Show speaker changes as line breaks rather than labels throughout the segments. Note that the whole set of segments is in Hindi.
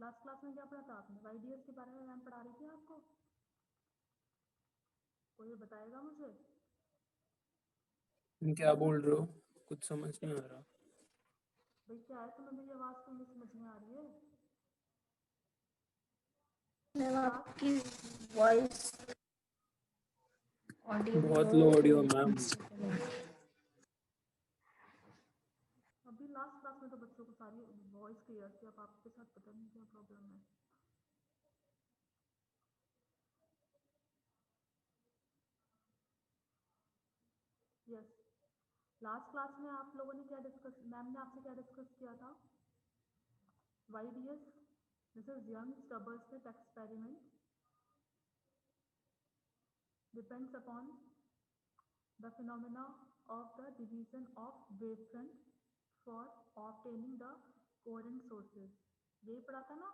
लास्ट क्लास में क्या पढ़ा था आपने? वाईडीएस के बारे में मैम पढ़ा रही थी आपको? कोई बताएगा मुझे?
तुम क्या बोल रहे हो? कुछ समझ नहीं आ रहा।
भाई क्या है तुम्हें, मेरी आवाज़ तो नहीं समझ में आ रही है?
मैम आपकी वॉइस ऑडियो
बहुत लो ऑडियो मैम।
अभी लास्ट क्लास में तो बच्चों को सारी वॉइस क्लियर थी, अब आपके साथ पता नहीं क्या प्रॉब्लम है। यस, लास्ट क्लास में आप लोगों ने क्या डिस्कस, मैम ने आपसे क्या डिस्कस किया था? YDS, this is Young's double slit experiment, depends upon the phenomena of the division of wavefront for obtaining the coherent sources. यही पढ़ा था ना?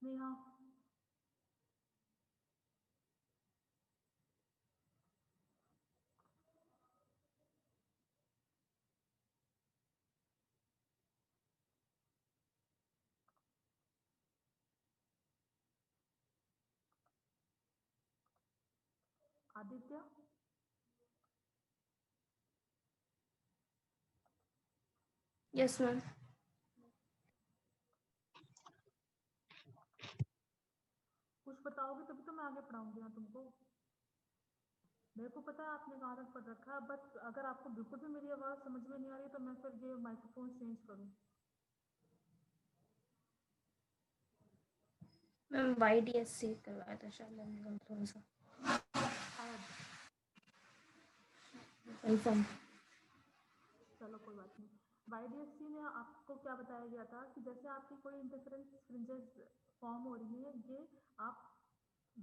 Sneha, Aditya,
yes ma'am.
कुछ बताओगे तभी तो मैं आगे पढ़ाऊंगी ना तुमको। मेरे को पता है आपने कहाँ तक पढ़ रखा है, बट अगर आपको बिल्कुल भी मेरी आवाज़ समझ में नहीं आ रही तो मैं फिर ये माइक्रोफोन चेंज करूँ।
मैम वाईडीएस से करवाया था शायद मैंने थोड़ा सा
शायद,
कंफर्म।
चलो कोई बात नहीं। वाईडीएससी में आपको क्या बताया गया था कि जैसे आपकी कोई इंटरफेरेंस फ्रिंजेस फॉर्म हो रही है, ये आप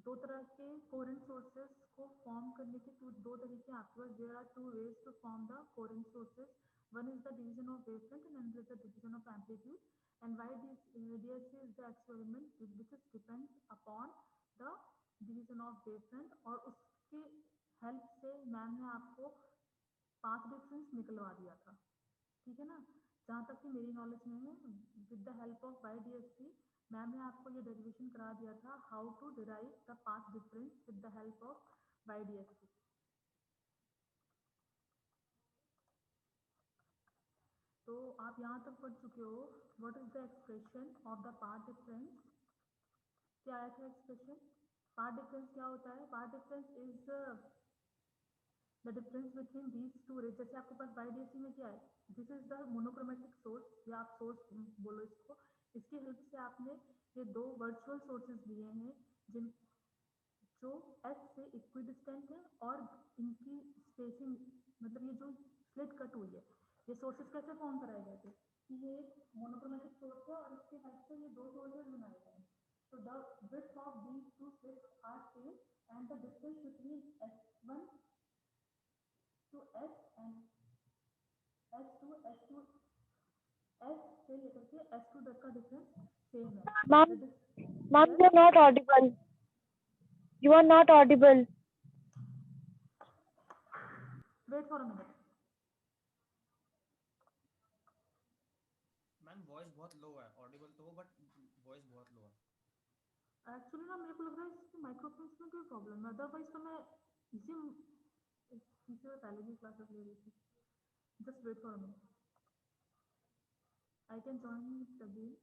दो तरह के कोरेंट सोर्सेस को फॉर्म करने के दो तरीके आपके पास, there are two ways to form the coherent sources, one is the division of wavefront and another is the division of amplitude, and YDSC is the experiment which is depends upon the division of wavefront, और उसके हेल्प से मैम ने आपको 5 डिफरेंस निकलवा दिया था, ठीक है ना? जहाँ तक कि मेरी नॉलेज में है, with the help of YDSC ma'am ने आपको ये डेरिवेशन करा दिया था, how to derive the path difference with the help of YDSC. तो आप यहाँ तक पढ़ चुके हो, what is the expression of the path difference. क्या आया था एक्सप्रेशन? पाथ डिफरेंस क्या होता है? Path difference is the difference between these two rays. जैसे आपके पास वाईडीएससी में क्या है, this is the monochromatic source, या आप सोर्स बोलो इसको, इसकी हेल्प से आपने ये दो वर्चुअल सोर्सेज लिए हैं जिन जो एस से इक्विडिस्टेंट है, और इनकी स्पेसिंग, मतलब ये जो स्लिट कट हुई है, ये सोर्सेज कैसे फॉर्म कराए गए थे कि ये मोनोक्रोमेटिक सोर्स है और इसके हेल्प से ये दो सोर्सेज बनाए गए हैं। So the width of these two slits are same, and the distance between S1 to S and S2 S से लेकर के S2 तक का डिफरेंस सेम है।
Ma'am, ma'am,
Yes,
you're not audible. You are not audible.
wait for a minute.
Ma'am voice बहुत लो है, ऑडिबल तो हो बट वॉइस बहुत लो है।
एक्चुअली ना मेरे को लग रहा है इसके माइक्रोफोन्स में कोई प्रॉब्लम है, अदरवाइज तो मैं इसी इसी पहले भी क्लासेस ले रही थी। Just wait for a minute, I can join it again.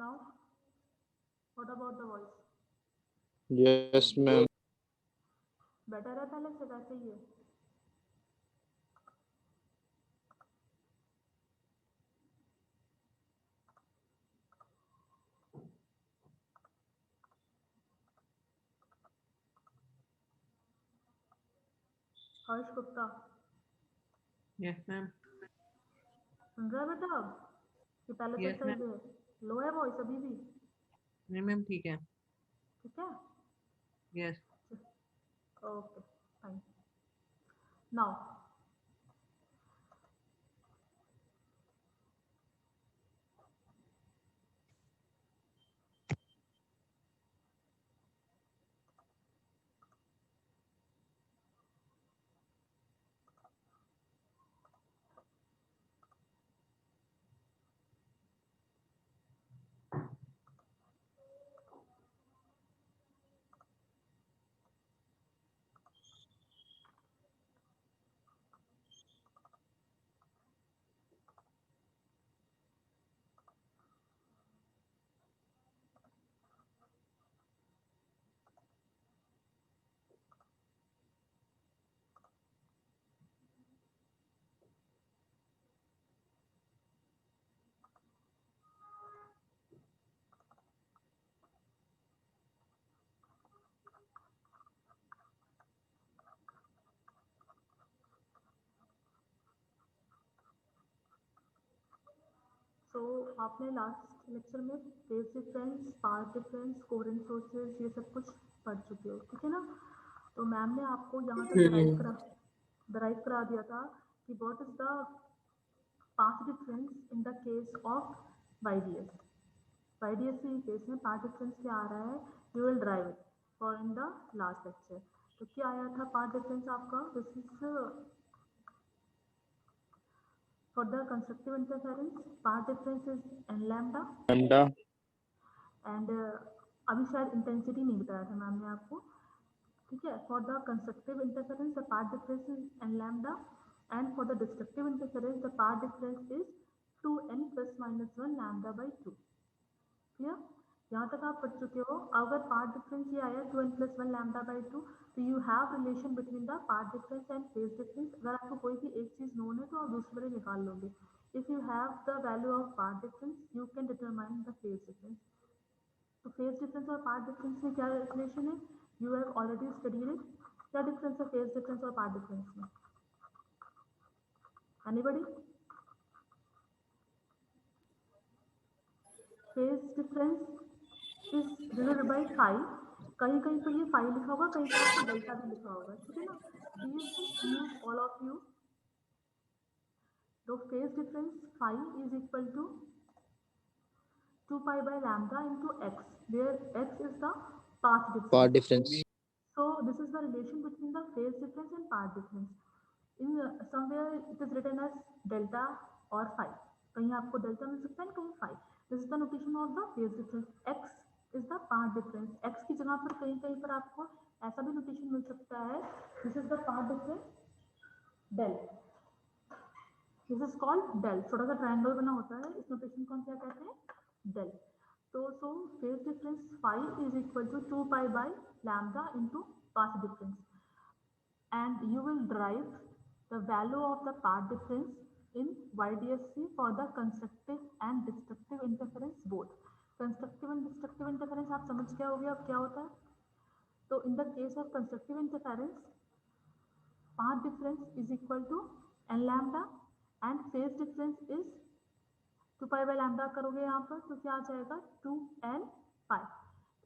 Now, what about the voice?
Yes, ma'am.
Better है पहले से वैसे ही है? हर्ष गुप्ता
Yes, ma'am.
सुन रहा है बेटा अब कि पहले से
Yes,
सही
ma'am.
है? लो है वॉइस अभी भी?
नहीं मैम ठीक है.
ठीक है?
Yes.
Okay, fine. Now, तो आपने लास्ट लेक्चर में phase difference, path difference, coherent sources ये सब कुछ पढ़ चुके हो, ठीक है ना? तो मैम ने आपको यहाँ तक डराइव करा दिया था कि what is the path difference in the case of YDS. YDS के केस में पाथ डिफरेंस क्या आ रहा है, you will drive it for in the last lecture. तो क्या आया था पाथ डिफरेंस आपका? This is for the constructive interference, path difference is n lambda.
Lambda.
And अभी शायद इंटेंसिटी नहीं बताया था मैम ने आपको, ठीक है? For the constructive interference the path difference is n lambda, and for the destructive interference the path difference is 2n plus minus 1 lambda by 2. Clear? यहाँ तक आप पढ़ चुके हो. अगर पाथ डिफरेंस ये आया 2n plus 1 lambda by 2, तो you have relation between the path difference and phase difference. अगर आपको कोई भी एक चीज़ नोन है तो आप दूसरी वाली निकाल लोगे. If you have the value of path difference you can determine the phase difference. तो फेज डिफरेंस और पाथ डिफरेंस में क्या रिलेशन है? You have already studied it. क्या डिफरेंस है फेज डिफरेंस और पाथ डिफरेंस में? Anybody? Phase difference is divided by phi. कहीं कहीं पर ये फाई लिखा होगा, कहीं पर आपको डेल्टा भी लिखा होगा, ठीक है ना? Please use all of you. तो phase difference phi is equal to 2 pi by lambda into x, where x is the path difference.
Path difference.
So this is the relation between the phase difference and path difference. In somewhere it is written as delta or phi. कहीं आपको डेल्टा मिल सकता है, कहीं phi. This is the notation of the phase difference. X is the path difference. X की जगह पर कहीं कहीं पर आपको ऐसा भी नोटेशन मिल सकता है, this is the path difference del. This is called del. छोटा सा ट्रायंगल बना होता है, इस नोटेशन को हम क्या कहते हैं? Del. So phase difference phi is equal to 2 pi by lambda into path difference, and you will derive the value of the path difference in YDSC for the constructive and destructive interference both. Constructive and destructive interference आप समझ गए होगे अब क्या होता है. तो in the case of constructive interference, path difference is equal to n lambda and phase difference is 2 pi by lambda करोगे यहाँ पर तो क्या आ जाएगा? 2n pi.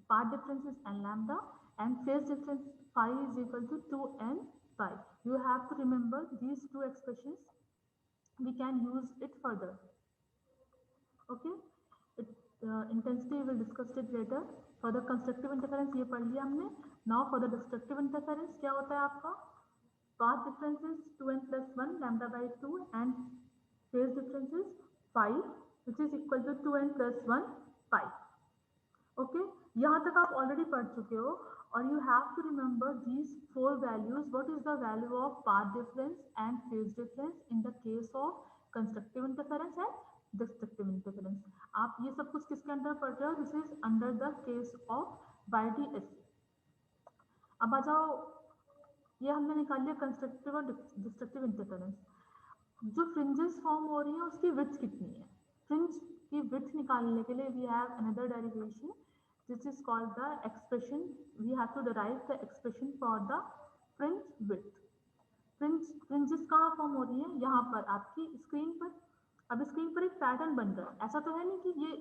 Path difference is n lambda and phase difference phi is equal to 2n pi. You have to remember these two expressions. We can use it further. Okay? Intensity we will discuss it later. For the constructive interference ये पढ़ लिया हमने. Now for the destructive interference क्या होता है आपका? Path difference is 2n plus 1 lambda by 2 and phase difference is phi, which is equal to 2n plus 1 pi. Okay, यहाँ तक आप ऑलरेडी पढ़ चुके हो. और you have to remember these four values. What is the value of path difference and phase difference in the case of constructive interference and destructive interference. आप ये सब कुछ किसके अंडर पढ़ रहे हो? This is under the case of YDSC। अब आ जाओ, ये हमने निकाल लिया कंस्ट्रक्टिव और डिस्ट्रक्टिव इंटरफेरेंस। जो फ्रिंजेस फॉर्म हो रही है उसकी विड्थ कितनी है? फ्रिंज की विड्थ निकालने के लिए we have another derivation this is called the expression, we have to derive the expression for the fringe width. Fringes कहाँ फॉर्म हो रही है? यहाँ पर आपकी स्क्रीन पर। अब स्क्रीन पर एक पैटर्न बन रहा है, ऐसा तो है नहीं कि ये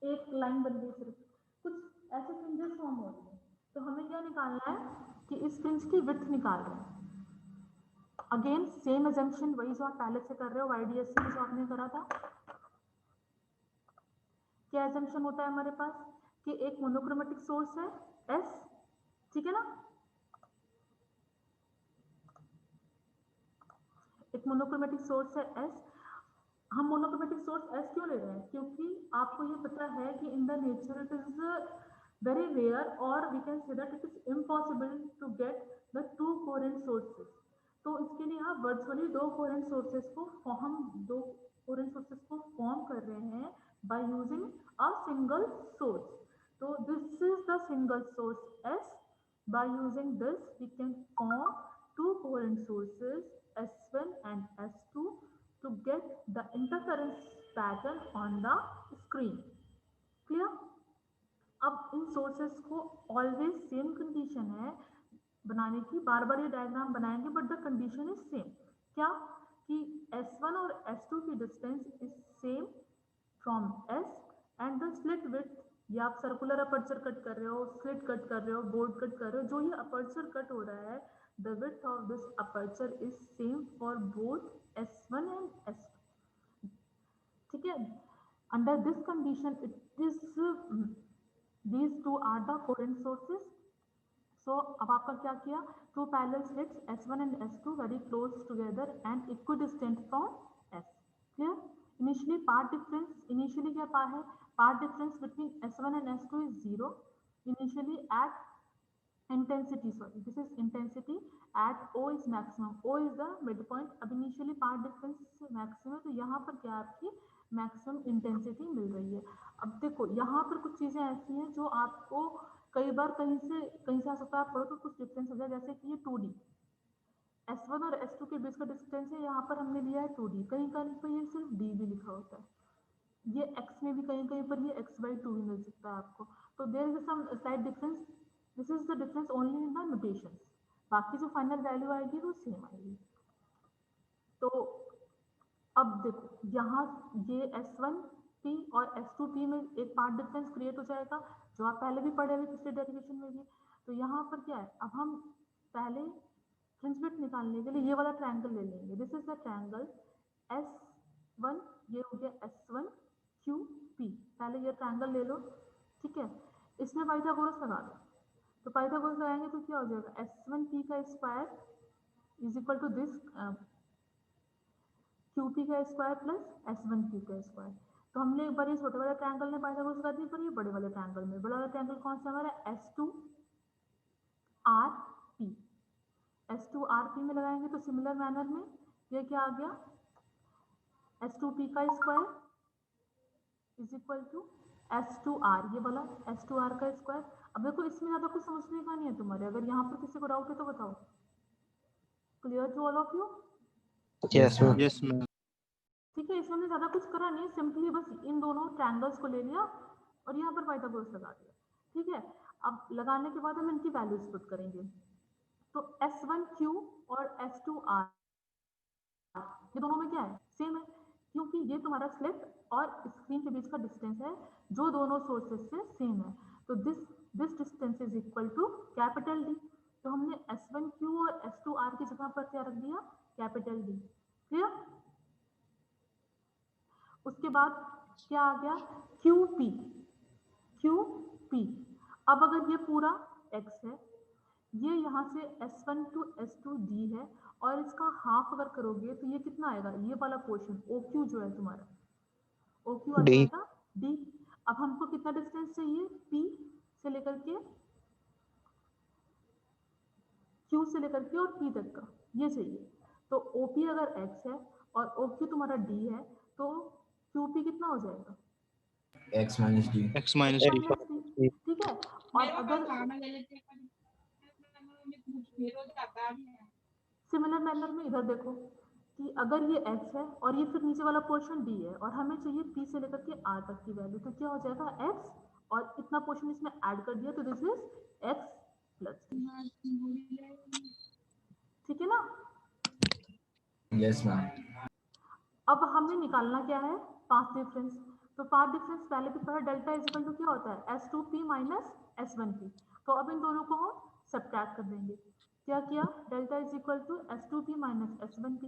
एक लाइन बन गई, सिर्फ कुछ ऐसे फ्रिंजेस फॉर्म हो रही है। तो हमें क्या निकालना है कि इस फ्रिंज की विड्थ निकाल रहे हैं। अगेन सेम अजम्पशन, वही जो आप पहले से कर रहे हो YDSC में जो आपने करा था। क्या अजम्पशन होता है हमारे पास कि एक मोनोक्रोमेटिक सोर्स है S, ठीक है ना? एक मोनोक्रोमेटिक सोर्स है S। हम मोनोक्रोमेटिक सोर्स S क्यों ले रहे हैं? क्योंकि आपको ये पता है कि in the nature it is very rare और we can say that it is impossible to get the two coherent sources. तो इसके लिए आप वर्चुअली दो कोहेरेंट सोर्सेज को फॉर्म कर रहे हैं by using a single source. तो this is the single source S। By using this we can form two coherent sources S1 and S2 to get the interference pattern on the screen. Clear? अब इन सोर्सेस को ऑलवेज सेम कंडीशन है बनाने की, बार बार ये डायग्राम बनाएंगे but the condition is same. क्या? कि S1 और S2 की distance is same from S and the slit width, ये आप सर्कुलर अपर्चर कट कर रहे हो, स्लिट कट कर रहे हो, बोर्ड कट कर रहे हो, जो ये अपर्चर कट हो रहा है the width of this aperture is same for both S1 and S2, ठीक है? Under this condition it is these two are the coherent sources. So अब आपका क्या किया? Two parallel slits S1 and S2 very close together and equidistant from S. Clear? Initially part difference, initially क्या पा है? Part difference between S1 and S2 is 0. Initially at intensity, sorry, this is intensity at O is maximum. O is the midpoint. अब initially part difference maximum, तो यहाँ पर क्या आपकी मैक्सिमम इंटेंसिटी मिल रही है। अब देखो यहाँ पर कुछ चीजें ऐसी हैं जो आपको कई बार कहीं से आ सकता है, आप पढ़ो तो कुछ डिफरेंस हो जाए, जैसे कि ये 2D S1 और S2 के बीच का डिस्टेंस है, यहाँ पर हमने लिया है 2D, कहीं कहीं पर ये सिर्फ D भी लिखा होता है, ये X में भी कहीं कहीं पर ये x/2 भी मिल सकता है आपको। तो there is some slight difference, this is the difference only in the notation, बाकी जो फाइनल वैल्यू आएगी वो सेम आएगी। तो अब देखो यहाँ ये S1P और S2P में एक पार्ट डिफरेंस क्रिएट हो जाएगा, जो आप पहले भी पढ़े हुए पिछले डेरिवेशन में भी। तो यहाँ पर क्या है, अब हम पहले फ्रिंज विड्थ निकालने के लिए ये वाला ट्रायंगल ले लेंगे। This is the triangle S1, ये हो गया S1QP, पहले ये ट्रायंगल ले लो, ठीक है? इसमें पाइथागोरस लगा दो, तो पाइथागोरस लगाएंगे तो क्या हो जाएगा? S1P का square is equal to this QP का स्क्वायर प्लस S1Q का स्क्वायर। तो हमने एक बार ये छोटे वाले ट्रायंगल में पाइथागोरस लगा दी, पर ये बड़े वाले ट्रायंगल में, बड़ा वाला ट्रायंगल कौन सा हमारा? S2RP। S2RP में लगाएंगे तो सिमिलर मैनर में ये क्या आ गया? S2P का square is equal to S2R, ये वाला S2R का स्क्वायर। अब देखो इसमें ज्यादा कुछ समझने का नहीं है तुम्हारे, अगर यहाँ पर किसी को डाउट है तो बताओ। Clear to all of you?
Yes, ma'am. Yes, ma'am.
ठीक है, इसमें हमने ज्यादा कुछ करा नहीं, सिंपली बस इन दोनों ट्रायंगल्स को ले लिया और यहाँ पर पाइथागोरस लगा दिया, ठीक है? अब लगाने के बाद हम इनकी वैल्यूज पुट करेंगे। तो S1Q और S2R ये दोनों में क्या है? सेम है, क्योंकि ये तुम्हारा स्लिट और स्क्रीन के बीच का डिस्टेंस है जो दोनों सोर्सेस से सेम है। तो this distance is equal to capital D। तो हमने S1Q और S2R की जगह पर क्या रख दिया? Capital D। क्लियर? उसके बाद क्या आ गया? QP। अब अगर ये पूरा X है, ये यहाँ से S1 to S2D है, और इसका हाफ अगर करोगे तो ये कितना आएगा? ये वाला पोर्शन OQ जो है तुम्हारा, OQ आ
D.
जाएगा D। अब हमको कितना डिस्टेंस चाहिए? P से लेकर के Q से लेकर के और P तक का ये चाहिए। तो OP अगर X है और OQ तुम्हारा D है, तो QP कितना हो जाएगा?
X minus D.
X minus D, ठीक है। और अगर सिमिलर मैनर में इधर देखो कि अगर ये x है और ये फिर नीचे वाला पोर्शन d है और हमें चाहिए p से लेकर के r तक की वैल्यू, तो क्या हो जाएगा x और इतना पोर्शन इसमें ऐड कर दिया, तो this is x plus d, ठीक है ना?
Yes, ma'am.
अब हमें निकालना क्या है? Path difference. तो पाथ डिफरेंस पहले भी पढ़ा, डेल्टा इज इक्वल टू क्या होता है? S2p minus S1p। तो अब इन दोनों को हम सब्ट्रैक्ट कर देंगे। क्या किया? Delta is equal to S2p minus S1p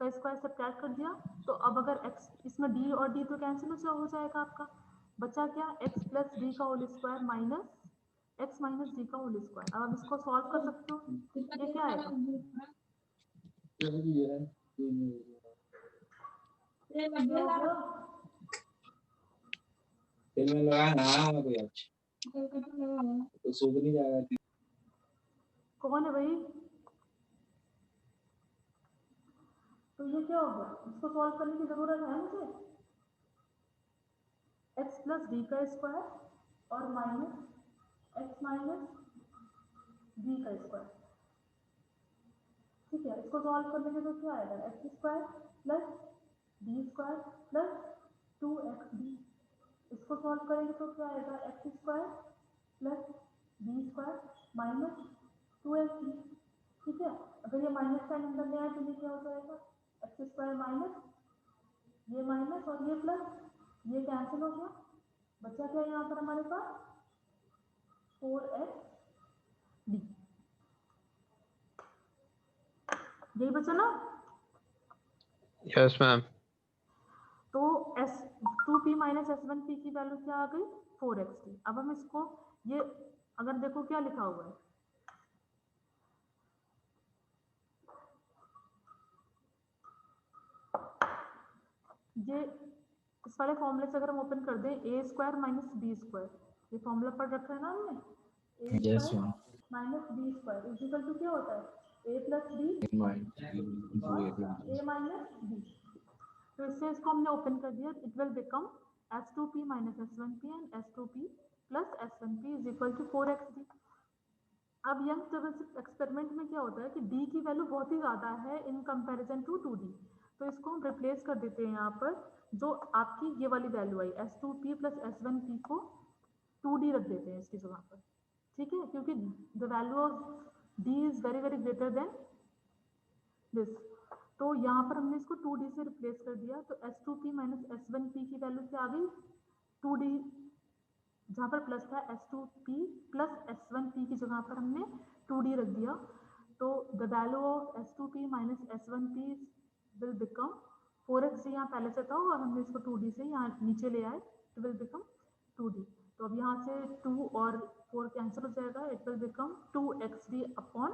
का स्क्वायर सब्ट्रैक्ट कर दिया। तो अब अगर x इसमें d और d तो कैंसिल हो जाएगा आपका, बचा क्या? x प्लस d का whole square minus x minus d का होल स्क्वायर। अब आप इसको सॉल्व कर सकते हो, ये क्या आएगा? कौन है भाई? तो ये क्या हो गया? इसको सॉल्व करने की जरूरत है मुझे। x प्लस डी का स्क्वायर और माइनस x माइनस डी का स्क्वायर, ठीक है। इसको सॉल्व करने के तो क्या आएगा? X square plus D square plus 2xd। इसको सॉल्व करेंगे तो क्या आएगा? X square plus D square minus 2xd, ठीक है। अगर ये माइनस साइन अंदर ले आए तो ये क्या हो जाएगा? एक्स स्क्वायर माइनस ये माइनस और ये प्लस, ये कैंसिल हो गया, बचा क्या यहाँ पर हमारे पास? 4xd, यही बचा ना?
Yes, ma'am.
तो S2p माइनस S1p की वैल्यू क्या आ गई? 4xd। अब हम इसको, ये अगर देखो क्या लिखा हुआ है, ये इस वाले फॉर्मूले से अगर हम ओपन कर दें, a square minus b square, ये फॉर्मूला पढ़ रखा है ना हमने, a
Yes,
square
ma'am.
Minus b square is equal to क्या होता है? ए प्लस बी और ए माइनस बी। तो इससे इसको हमने ओपन कर दिया, it will become S2p minus S1p and S2p plus S1p is equal to 4xd। अब यंग ट्रेवल्स एक्सपेरिमेंट में क्या होता है कि d की वैल्यू बहुत ही ज़्यादा है इन कंपैरिजन टू 2d, तो इसको हम रिप्लेस कर देते हैं यहाँ पर, जो आपकी ये वाली वैल्यू आई S2p प्लस S1p को 2d रख देते हैं इसकी जगह पर, ठीक है, क्योंकि the value of d is very very greater than this. तो यहाँ पर हमने इसको 2d से रिप्लेस कर दिया, तो S2p माइनस S1p की वैल्यू क्या आ गई? 2d, जहाँ पर प्लस था S2p प्लस S1p की जगह पर हमने 2d रख दिया, तो the value of S2p minus S1p will become 4xd, यहाँ पहले से था और हमने इसको 2d से यहाँ नीचे ले आए, तो विल बिकम 2d। तो अब यहाँ से 2 और 4 कैंसिल हो जाएगा, it will become 2xd upon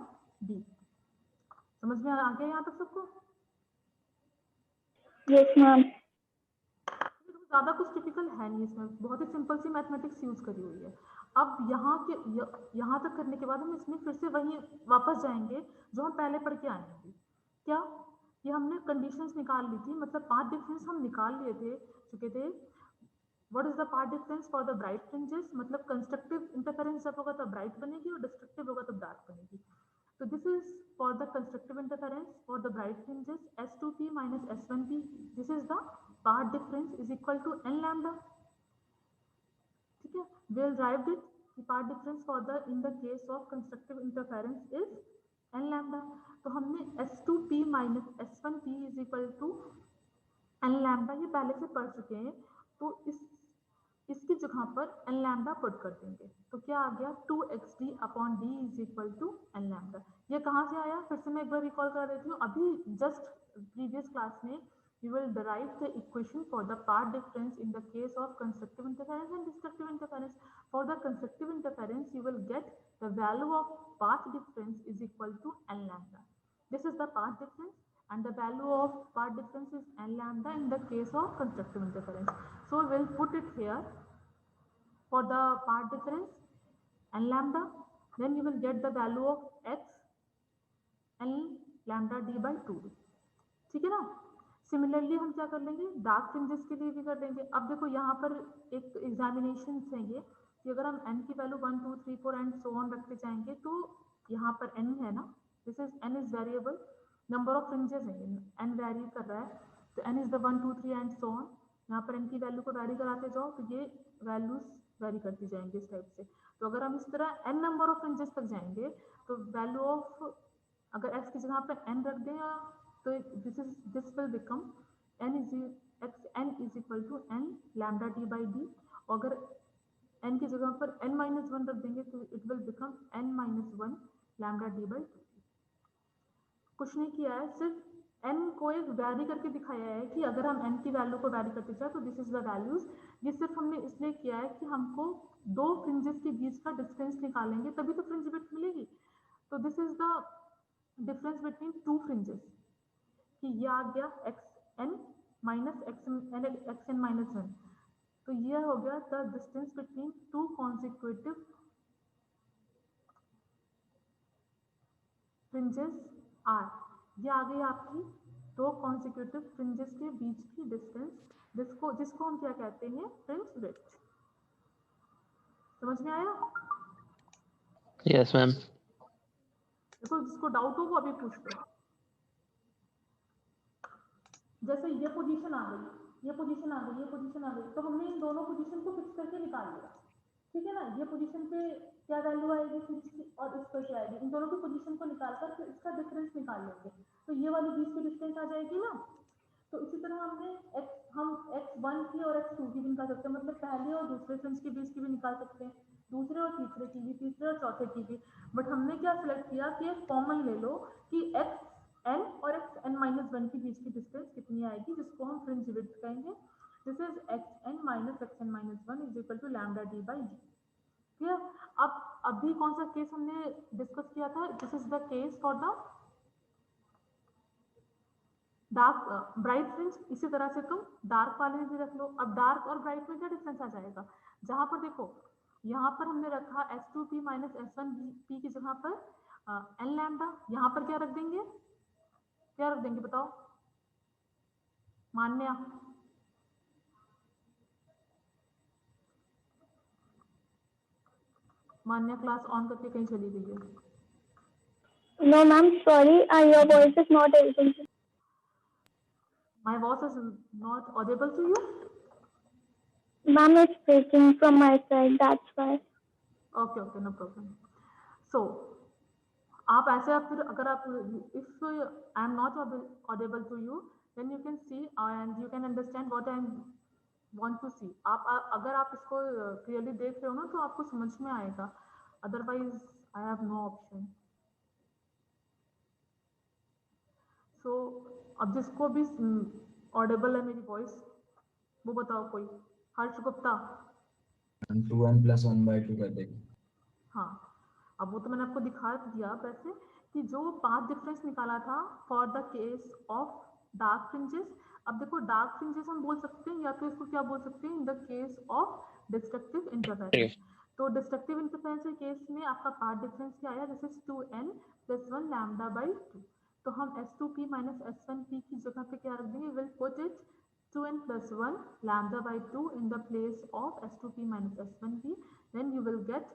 d। समझ में आ गया यहाँ तक सबको?
Yes, ma'am.
ज़्यादा कुछ टिपिकल है नहीं इसमें, बहुत ही सिंपल सी मैथमेटिक्स यूज़ करी हुई है। अब यहाँ तक करने के बाद हम इसमें फिर से वहीं वापस जाएंगे जो हम पहले पढ़ के आए हैं। क्या? ये हमने कंडीशंस निकाल ली थी, मतलब पाथ डिफरेंस हम निकाल लिए चुके थे। What is the path difference for the bright fringes? मतलब कंस्ट्रक्टिव इंटरफेरेंस जब होगा तब ब्राइट बनेगी और डिस्ट्रक्टिव होगा तब डार्क बनेगी। तो this is for the constructive interference for the bright fringes S2p minus S1p, this is the path difference is equal to n lambda, ठीक है। We will drive it, the path difference for the in the case of constructive interference is n lambda। तो हमने S2p minus S1p is equal to n lambda, ये पहले से पढ़ चुके हैं, तो इसकी जगह पर n लैम्डा पुट कर देंगे, तो क्या आ गया? 2xd upon d is equal to n lambda. ये कहाँ से आया? फिर से मैं एक बार रिकॉल कर देती हूँ, अभी जस्ट प्रीवियस क्लास में you will derive the equation for the path difference in the case of constructive interference and destructive interference. For the constructive interference, you will get the value of path difference is equal to n lambda. This is the path difference, and the value of path difference is n lambda in the case of constructive interference. So we'll put it here for the path difference n lambda. Then you will get the value of x n lambda d by 2d. ठीक है ना? सिमिलरली हम क्या कर लेंगे, डार्क फ्रिंजेस के लिए भी कर लेंगे। अब देखो यहाँ पर एक एग्जामिनेशन है ये कि अगर हम n की वैल्यू 1 2 3 4 एंड सो ऑन रखते जाएंगे तो यहाँ पर n है ना, this is n is variable, number of fringes है, n वेरी कर रहा है, तो n is the 1 2 3 and so on. यहाँ पर n की वैल्यू को वेरी कराते जाओ तो ये वैल्यूज वेरी करती जाएंगे इस टाइप से। तो अगर हम इस तरह n नंबर ऑफ फ्रिंजेस तक जाएंगे तो वैल्यू ऑफ, अगर x की जगह पर n रख दें तो this will become n is equal to n lambda d by D. अगर n की जगह पर n माइनस वन रख देंगे तो it will become n minus one lambda d by two. कुछ नहीं किया है, सिर्फ n को एक वैरी करके दिखाया है कि अगर हम n की वैल्यू को वैरी करते जाए तो दिस इज द वैल्यूज। ये सिर्फ हमने इसलिए किया है कि हमको दो फ्रिंजेस के बीच का डिस्टेंस निकालेंगे तभी तो फ्रिंज विड्थ मिलेगी। तो this is the difference between two fringes, कि ये आ गया x n minus x n minus one, तो ये हो गया the distance between two consecutive fringes are. ये आ गई आपकी दो कॉन्सिक्यूटिव फ्रिंजेस के बीच की डिस्टेंस, जिसको हम क्या कहते हैं, फ्रिंज विड्थ। समझ में आया?
Yes ma'am.
देखो जिसको डाउट हो वो अभी पूछ लो। जैसे ये पोजीशन आ गई, ये पोजीशन आ गई, ये पोजीशन आ गई, तो हमने इन दोनों पोजीशन को फिक्स करके निकाल लिया, ठीक है ना। ये पोजीशन पे क्या वैल्यू आएगी फ्रिंज की और इस पर क्या आएगी, इन दोनों की पोजीशन को निकालकर फिर इसका डिफरेंस निकाल लेंगे, तो ये वाली बीच की डिस्टेंस आ जाएगी ना। तो इसी तरह हम x1 की और x2 की भी निकाल सकते हैं, मतलब पहले और दूसरे फ्रिंज के बीच की भी निकाल सकते हैं, दूसरे और तीसरे की भी, तीसरे और चौथे की भी। बट हमने क्या सिलेक्ट किया कि एक कॉमन ले लो कि xn और xn माइनस वन के बीच की डिस्टेंस कितनी आएगी, जिसको हम फ्रिंज विड्थ कहेंगे। This is xn minus xn minus one is equal to lambda d by D. Clear? अब अभी कौन सा केस हमने डिस्कस किया था, this is the case for the dark bright fringe. इसी तरह से तुम डार्क वाले में भी रख लो। अब डार्क और ब्राइट में क्या डिफरेंस आ जाएगा, जहां पर देखो यहाँ पर हमने रखा S2p माइनस S1p की जगह पर n लैम्डा, यहाँ पर क्या रख देंगे, क्या रख देंगे बताओ मान्या? मान्या क्लास ऑन करके कहीं चली गई है।
No, ma'am, sorry, your voice is not audible.
My voice is not audible to you?
Ma'am, it's breaking from my side, that's why.
Okay, okay, no problem. So, आप ऐसे फिर अगर आप if I am not audible to you, then you can see and you can understand what I want to see. आप अगर आप इसको क्लियरली देख रहे हो ना तो आपको समझ में आएगा, otherwise I have no option. So, अब जिसको भी ऑडिबल है मेरी वॉइस वो बताओ कोई। हर्ष गुप्ता?
2n plus 1 by 2 कर देंगे।
हाँ, अब वो तो मैंने आपको दिखा दिया वैसे कि जो पाथ डिफरेंस निकाला था for the case of dark fringes. अब देखो डार्क फ्रिंजेस हम बोल सकते हैं या तो इसको क्या बोल सकते हैं, in the case of destructive interference. तो डिस्ट्रक्टिव इंटरफेरेंस के केस में आपका पाथ डिफरेंस क्या आया, this is 2n plus 1 lambda by 2। तो हम S2p माइनस S1p की जगह पे क्या रख देंगे, will put it 2n plus 1 lambda by 2 in the place of S2p minus S1p, then you will get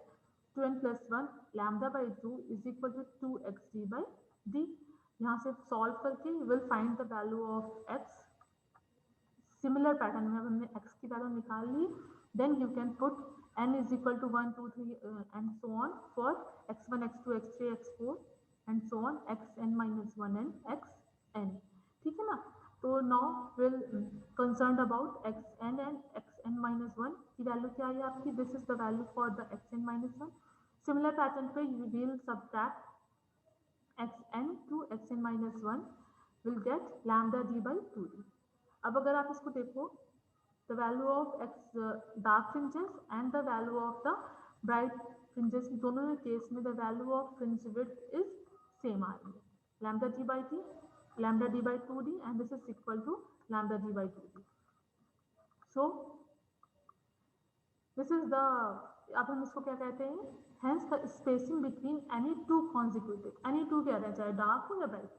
2n plus 1 lambda by 2 is equal to 2xd by d। यहाँ से सॉल्व करके you will find the value of x। Similar pattern में अब हमने x की वैल्यू निकाल ली, then you can put n is equal to 1 2 3 and so on for x1 x2 x3 x4 and so on xn minus 1 and xn, ठीक है ना। तो now will concern about xn and xn minus 1 की वैल्यू क्या आई आपकी, this is the value for the xn minus 1। Similar pattern पे you will subtract xn to xn minus 1 will get lambda d by 2d। अब अगर आप इसको देखो, the value of x dark fringes and the value of the bright fringes, दोनों केस में the value of fringe width is same आ रही है, lambda d by t, lambda d by 2d and this is equal to lambda d by 2d। So this is the, अब हम इसको क्या कहते हैं, hence the spacing between any two consecutive, any two क्या रहे चाहे dark हो या bright,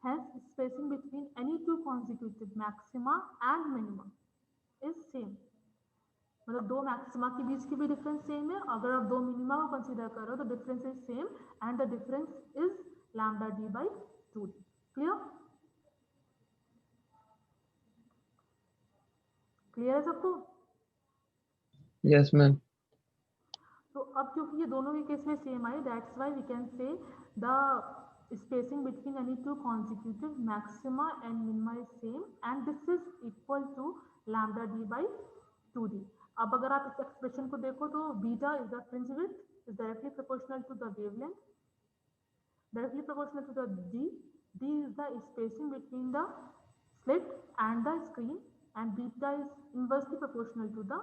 Hence, spacing between any two consecutive maxima and minima is same. मतलब दो मैक्सिमा के बीच की भी डिफरेंस सेम है, अगर आप दो मिनिमा को कंसीडर करो तो difference is same and the difference is lambda D by 2d. Clear? Clear है सबको?
Yes, ma'am.
तो अब क्योंकि ये दोनों के केस में सेम आई, that's why we can say the spacing between any two consecutive maxima and minima is same and this is equal to lambda D by 2d. अब अगर आप इस एक्सप्रेशन को देखो तो beta is the fringe width is directly proportional to the wavelength, directly proportional to the d. D is the spacing between the slit and the screen, and beta is inversely proportional to the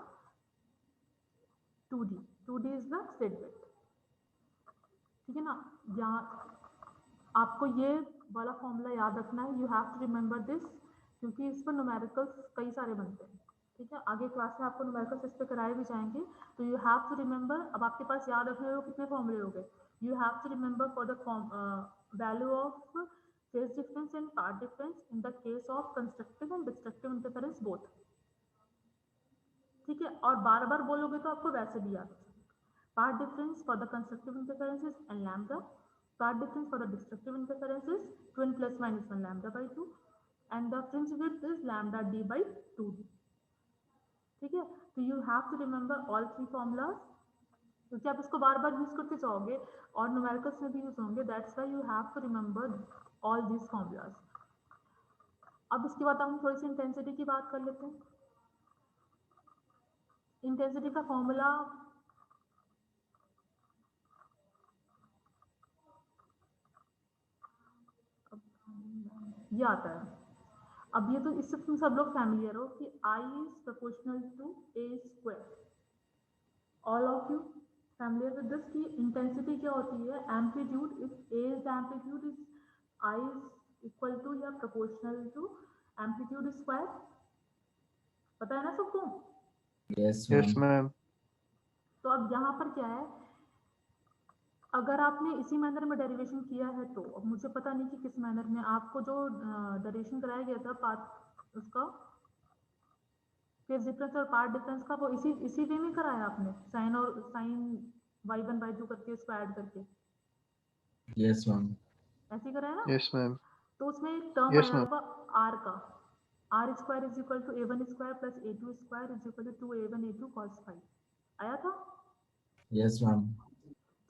2d. 2d is the slit width. ठीक है ना? यहाँ आपको ये वाला फॉर्मूला याद रखना है. You have to remember this, क्योंकि इस पर न्यूमेरिकल्स कई सारे बनते हैं. ठीक है, आगे क्लास में आपको न्यूमेरिकल्स इस पर कराए भी जाएंगे, तो यू हैव टू रिमेंबर. अब आपके पास याद रखने को कितने फॉर्मूले हो गए? You have to remember for the value of phase difference and part difference in the case of constructive and destructive interference both. ठीक है, और बार बार बोलोगे तो आपको वैसे भी याद. Part difference for the constructive interference is n lambda. Part difference for the destructive interference is 2n plus minus 1 lambda by 2, and the fringe width is lambda d by 2d. ठीक है, तो you have to remember all three formulas, क्योंकि आप इसको बार बार यूज करते जाओगे और न्यूमेरिकल्स में भी यूज होंगे. That's why you have to remember all these formulas. अब इसके बाद हम थोड़ी सी इंटेंसिटी की बात कर लेते हैं. इंटेंसिटी का फॉर्मूला ये आता है. अब ये तो इससे तुम सब लोग फैमिलियर हो कि I is proportional to a square. All of you familiar with this कि इंटेंसिटी क्या होती है? Amplitude. If a is the amplitude, is I is equal to या proportional to amplitude square. पता है ना सबको?
Yes,
Yes,
ma'am.
ma'am.
तो अब यहाँ पर क्या है, अगर आपने इसी मैनर में डेरिवेशन किया है तो अब मुझे पता नहीं कि किस मैनर में आपको जो डेरिवेशन कराया गया था पार्ट उसका फेज डिफरेंस और पार्ट डिफरेंस का, वो इसी वे में कराया आपने, साइन और साइन y1 y2 करके उसको ऐड करके.
Yes, ma'am.
ऐसे ही कराया ना?
Yes, ma'am.
तो उसमें एक टर्म
Yes,
आया
ma'am.
होगा r का. r square is equal to a1 square plus a2 square is equal to 2a1 a2 cos phi. आया था?
Yes, ma'am.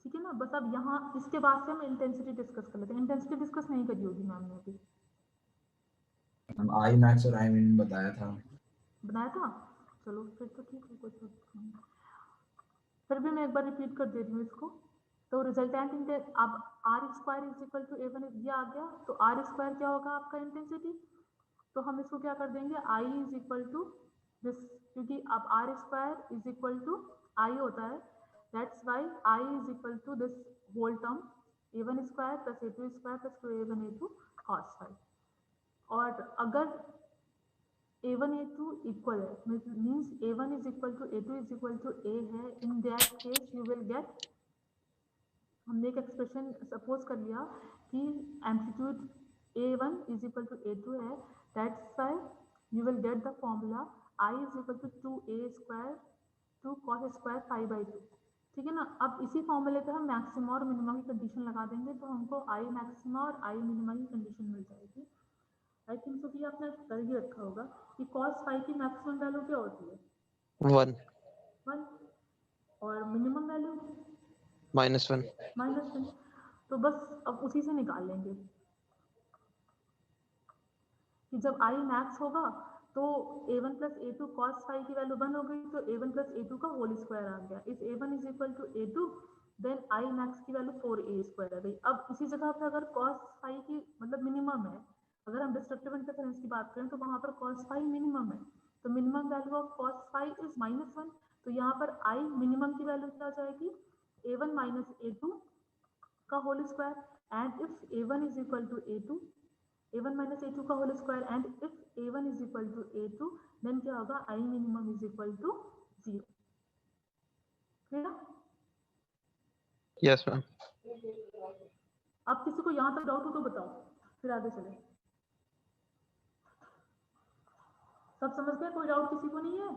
ठीक है ना? बस अब यहाँ इसके बाद से हम इंटेंसिटी डिस्कस कर लेते हैं. इंटेंसिटी डिस्कस नहीं करी होगी मैम ने अभी.
I max और I min बताया था.
बनाया था? चलो फिर तो ठीक है, कोई प्रॉब्लम नहीं. फिर भी मैं एक बार रिपीट कर दे रही हूँ इसको. तो रिजल्टेंट अब R square is equal to A one ये आ गया, तो आर स्क्वायर क्या होगा आपका इंटेंसिटी? तो हम इसको क्या कर देंगे, I is equal to this, क्योंकि अब R square is equal to I होता है. That's why I is equal to this whole term A one square plus A two square plus 2a1 a2 cos phi. और अगर a1 a2 इक्वल है, means a1 is equal to a2 is equal to a है, in that case you will get, हमने एक एक्सप्रेशन सपोज कर लिया कि amplitude a1 is equal to a2 है. That's why you will get the formula i is equal to 2a square 2 cos square phi by 2. ठीक है ना? अब इसी फॉर्मूले पे हम मैक्सिमा और मिनिमा की कंडीशन लगा देंगे, तो हमको i मैक्सिमा और i मिनिमा की कंडीशन मिल जाएगी. आई थिंक सो कि आपने कर ही रखा होगा कि cos phi की मैक्सिमम वैल्यू क्या होती है?
1.
1. और मिनिमम वैल्यू
-1.
-1. तो बस अब उसी से निकाल लेंगे कि जब i मैक्स होगा तो a1 plus a2 cos phi की वैल्यू 1 हो गई, तो a1 प्लस a2 का होल स्क्वायर आ गया. If a1 is equal to a2 then i max की वैल्यू 4a स्क्वायर आ गई. अब इसी जगह पे अगर cos phi की मतलब मिनिमम है, अगर हम डिस्ट्रक्टिव इंटरफेरेंस की बात करें तो वहां पर cos phi मिनिमम है, तो minimum value of cos phi is -1. तो यहाँ पर i मिनिमम की वैल्यू क्या आ जाएगी, a1 माइनस a2 का whole square. And if a1 is equal to a2, a1 minus a2 का whole square, and if a1 is equal to a2 then क्या होगा, i minimum is equal to 0. Clear?
Yes, ma'am.
अब किसी को यहाँ तक डाउट हो तो बताओ, फिर आगे चले। सब समझ गए? कोई डाउट किसी को नहीं है?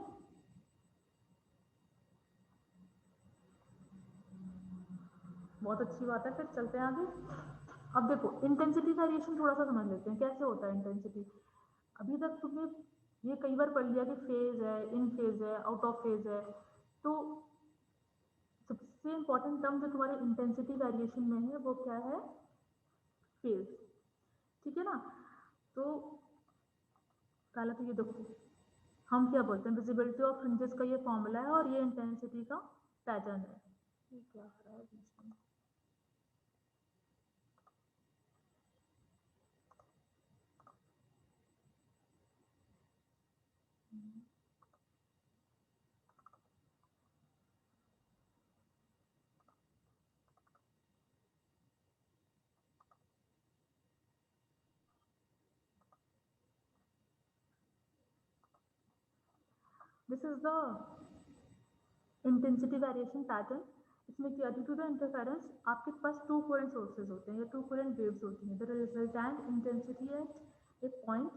बहुत अच्छी बात है, फिर चलते हैं आगे। अब देखो इंटेंसिटी वेरिएशन थोड़ा सा समझ लेते हैं कैसे होता है इंटेंसिटी। अभी तक तुमने ये कई बार पढ़ लिया कि फेज है, इन फेज है, आउट ऑफ फेज है। तो सबसे इंपॉर्टेंट टर्म जो तुम्हारे इंटेंसिटी वेरिएशन में है वो क्या है? फेज। ठीक है ना? तो पहले तो ये देखो हम क्या बोलते हैं, विजिबिलिटी ऑफ फ्रिंजेस का ये फॉर्मूला है और ये इंटेंसिटी का पैटर्न है। ये क्या आ रहा है बीच में? This is the intensity variation pattern. इसमें क्या ड्यू टू द इंटरफेरेंस आपके पास टू कोहेरेंट सोर्सेज होते हैं या टू कोहेरेंट वेव्स होती हैं। The resultant intensity at A point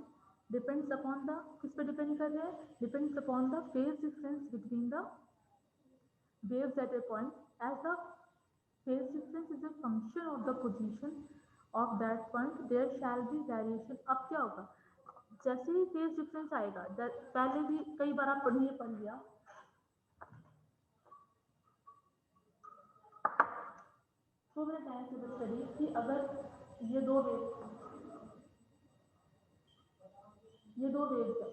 depends upon the, किस पे डिपेंड कर रहा है? Depends upon the phase difference between the waves at a point. As the phase difference is a function of the position of that point, there shall be variation. अब क्या होगा? जैसे ही फेज डिफरेंस आएगा, पहले भी कई बार आप पढ़ लिया, तो मैंने टाइम से स्टडी कि अगर ये दो वेव्स है,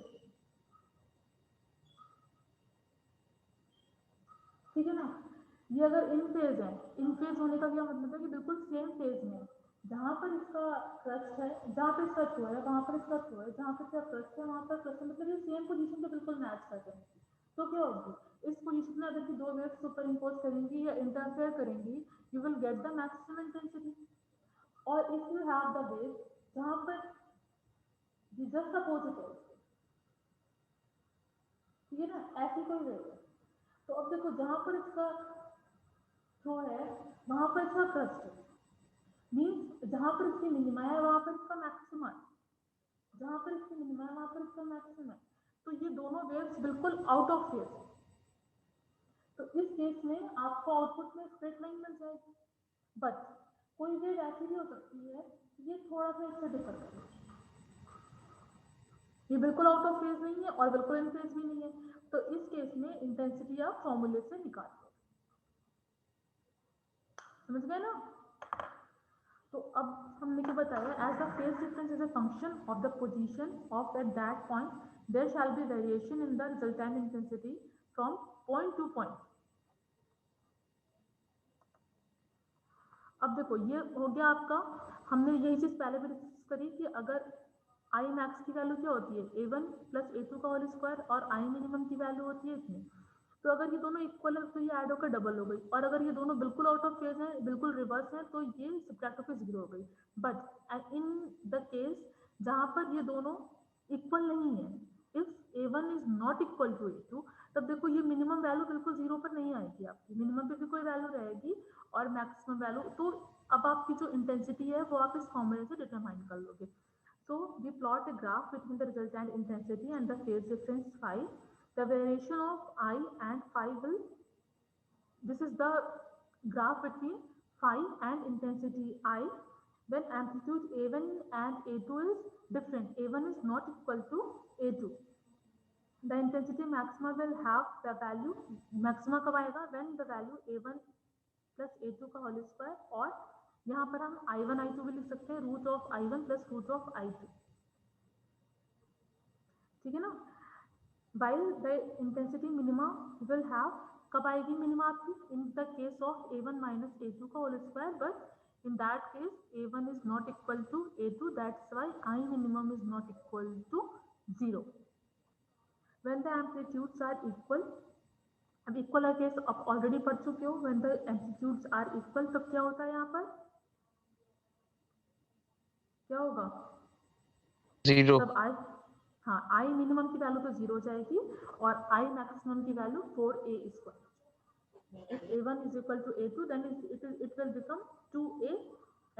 ठीक है ना? ये अगर इन फेज है, इन फेज होने का क्या मतलब है कि बिल्कुल सेम फेज में, जहाँ पर इसका क्रस्ट है, जहाँ पर इसका थ्रो है वहाँ पर इसका थ्रो है, जहाँ पर इसका क्रस्ट है वहाँ पर क्रस्ट है, मतलब ये सेम पोजीशन पे बिल्कुल मैच करते हैं। तो क्या होगी? इस पोजीशन में अगर की दो वेव्स सुपर इम्पोज करेंगी या इंटरफेयर करेंगी, you will get the maximum intensity. और if you have the wave जहाँ पर जस्ट अपोजिट है, ठीक है ना, ऐसी कोई वेव है, तो अब देखो जहाँ पर इसका थ्रो है वहाँ पर इसका क्रस्ट है, मीन्स जहाँ पर इसकी मिनिमा है वहाँ पर इसका मैक्सिमा है, जहाँ पर इसकी मिनिमा है वहाँ पर इसका मैक्सिमा है। तो ये दोनों वेव्स बिल्कुल आउट ऑफ फेज। तो इस केस में आपको आउटपुट में स्ट्रेट लाइन मिल जाएगी। बट कोई वेव ऐसी भी हो सकती है, ये थोड़ा सा इससे डिफर करेगा, ये बिल्कुल आउट ऑफ फेज नहीं है और बिल्कुल इन फेज भी नहीं है। तो इस केस में इंटेंसिटी आप फॉर्मूले से निकाल लो। समझ गए ना? तो अब हमने क्या बताया? As the phase difference is a function of the position of at that point, there shall be variation in the resultant intensity from point to point. अब देखो ये हो गया आपका, हमने यही चीज पहले भी डिस्कस करी कि अगर आई मैक्स की वैल्यू क्या होती है? a1 प्लस a2 का होल स्क्वायर, और आई मिनिमम की वैल्यू होती है इतनी। तो अगर ये दोनों इक्वल है तो ये ऐड होकर डबल हो गई, और अगर ये दोनों बिल्कुल आउट ऑफ फेज है, बिल्कुल रिवर्स है, तो ये सब्ट्रैक्ट होकर जीरो हो गई। बट इन द केस जहाँ पर ये दोनों इक्वल नहीं है, if a1 is not equal to a2, तब देखो ये मिनिमम वैल्यू बिल्कुल जीरो पर नहीं आएगी, आपकी मिनिमम पे भी कोई वैल्यू रहेगी और मैक्सिमम वैल्यू। तो अब आपकी जो इंटेंसिटी है वो आप इस फॉर्मूले से डिटरमाइन कर लोगे। So we plot a graph between the resultant intensity and the phase difference phi. The variation of I and phi will, this is the graph between phi and intensity I when amplitude A1 and A2 is different. A1 is not equal to A2. The intensity maxima will have the value, maxima कब आएगा? When the value A1 plus A2 का whole square, और यहाँ पर हम I1 I2 भी लिख सकते हैं, root of I1 plus root of I2। ठीक है ना? while the intensity minima will have, कब आएगी मिनिमा आपकी? in the case of a1 minus a2 का whole square, but in that case a1 is not equal to a2, that's why I minimum is not equal to 0 when the amplitudes are equal। अब इक्वल का केस आप ऑलरेडी पढ़ चुके हो, when the amplitudes are equal तब क्या होता है? यहाँ पर क्या होगा?
जीरो।
तब आई, हाँ, आई मिनिमम की वैल्यू तो जीरो हो जाएगी और आई मैक्सिमम की value 4a square. If a1 is equal to a2, then it will become 2a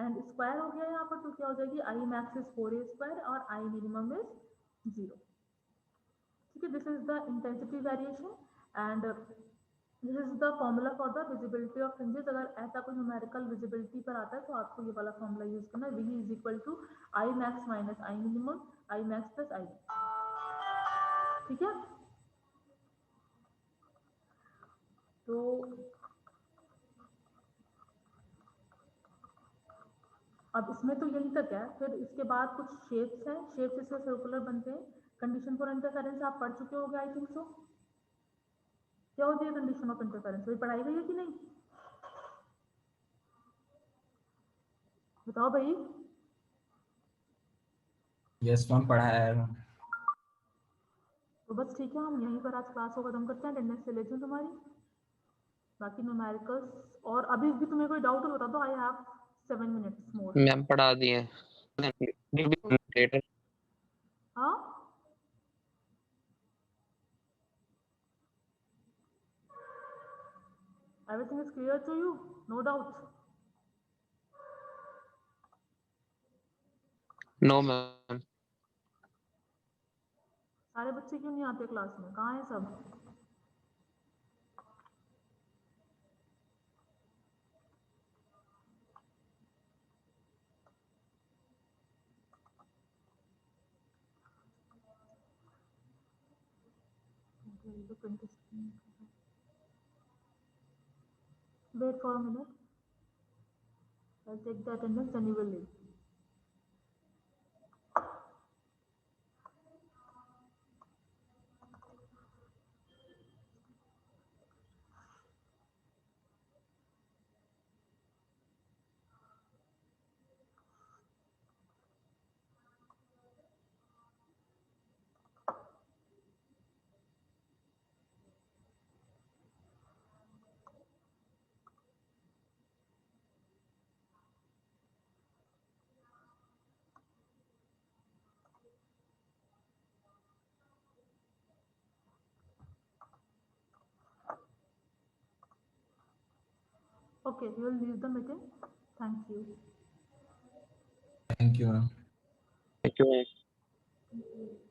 and square हो गया यहाँ पर, तो क्या हो जाएगी, आई मैक्स इज 4a² और आई मिनिमम इज 0। ठीक है, this is the intensity variation and this is the formula for the visibility of fringes. अगर ऐसा कोई न्यूमेरिकल विजिबिलिटी पर आता है तो आपको ये वाला फॉर्मूला यूज करना है, V is equal to I max minus I minimum, I max plus I. ठीक है, तो अब इसमें तो यही तक है, फिर इसके बाद कुछ शेप्स हैं, शेप्स इससे सर्कुलर बनते हैं। कंडीशन फॉर इंटरफेरेंस आप पढ़ चुके होगे आई थिंक सो। क्या होती है कंडीशन ऑफ इंटरफेरेंस, वही पढ़ाई गई है कि नहीं, बताओ भाई।
यस मैम, पढ़ाया है मैम।
तो बस ठीक है, हम यहीं पर आज क्लास को खत्म करते हैं, अटेंडेंस ले लेती हूँ तुम्हारी, बाकी न्यूमेरिकल्स। और अभी भी तुम्हें कोई डाउट हो बता दो, I have 7 minutes more.
Ma'am पढ़ा दिए लेटर।
हाँ, everything is clear to you, no doubt.
No ma'am.
सारे बच्चे क्यों नहीं आते क्लास में, कहाँ हैं सब? Wait for a minute. I'll take the attendance and you will leave. Okay, we will leave the meeting. Thank you.
Thank you ma'am.
Thank you ma'am.
Thank you.